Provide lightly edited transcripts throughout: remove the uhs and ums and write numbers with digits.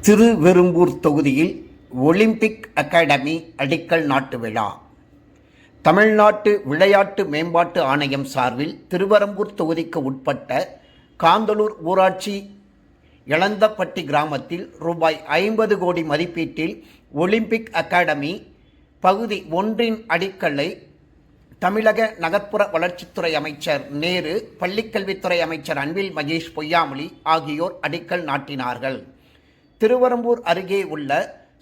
திருவெரும்பூர் தொகுதியில் Olympic academy அடிக்கல் நாட்டு விழா. தமிழ்நாட்டு விளையாட்டு மேம்பாட்டு ஆணையம் சார்பில் திருவெரும்பூர் தொகுதிக்கு உட்பட்ட காந்தலூர் ஊராட்சி எளந்தப்பட்டி கிராமத்தில் ரூபாய் 50 கோடி மதிப்பீட்டில் ஒலிம்பிக் அகாடமி பகுதி 1 அடிக்கல்லை தமிழக நகர்ப்புற வளர்ச்சித்துறை அமைச்சர் நேரு, பள்ளிக்கல்வித்துறை அமைச்சர் அன்பில் மகேஷ் பொய்யாமொழி ஆகியோர் அடிக்கல் நாட்டினார்கள். திருவெரும்பூர் அருகே உள்ள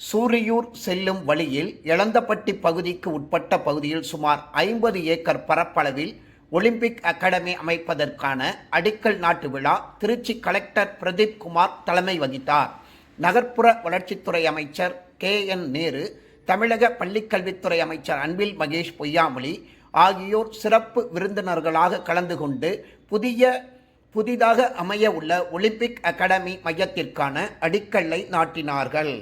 சூரியூர் செல்லும் வழியில் எளந்தப்பட்டி பகுதிக்கு உட்பட்ட பகுதியில் சுமார் 50 ஏக்கர் பரப்பளவில் ஒலிம்பிக் அகாடமி அமைப்பதற்கான அடிக்கல் நாட்டு விழா திருச்சி கலெக்டர் பிரதீப் குமார் தலைமை வகித்தார். நகர்ப்புற வளர்ச்சித்துறை அமைச்சர் KN நேரு, தமிழக பள்ளிக்கல்வித்துறை அமைச்சர் அன்பில் மகேஷ் பொய்யாமொழி ஆகியோர் சிறப்பு விருந்தினர்களாக கலந்து கொண்டு புதிதாக அமைய உள்ள ஒலிம்பிக் அகாடமி மையத்திற்கான அடிக்கல்லை நாட்டினார்கள்.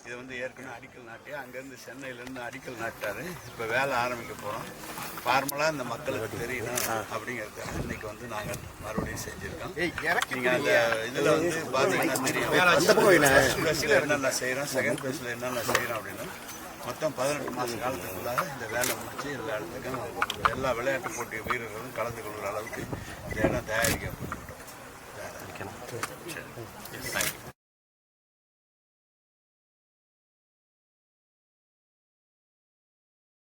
இது வந்து ஏற்கனவே அடிக்கல் நாட்டி அங்கேருந்து சென்னையிலேருந்து அடிக்கல் நாட்டார். இப்போ வேலை ஆரம்பிக்க போகிறோம். ஃபார்மலாக இந்த மக்களுக்கு தெரியணும் அப்படிங்கிறது இன்னைக்கு வந்து நாங்கள் மறுபடியும் செஞ்சுருக்கோம். நீங்கள் அந்த இதில் வந்து பார்த்தீங்கன்னா தெரியும் ஃபேஸில் என்னென்ன செய்கிறோம், செகண்ட் ஃபேஸில் என்னென்ன செய்கிறோம் அப்படின்னு மொத்தம் 18 மாத காலத்துக்குள்ளாக இந்த வேலை முடிச்சு எல்லா இடத்துக்கும் எல்லா விளையாட்டு போட்டி வீரர்களும் கலந்து கொள்கிற அளவுக்கு இந்த இடம் தயாரிக்கப்பட்டு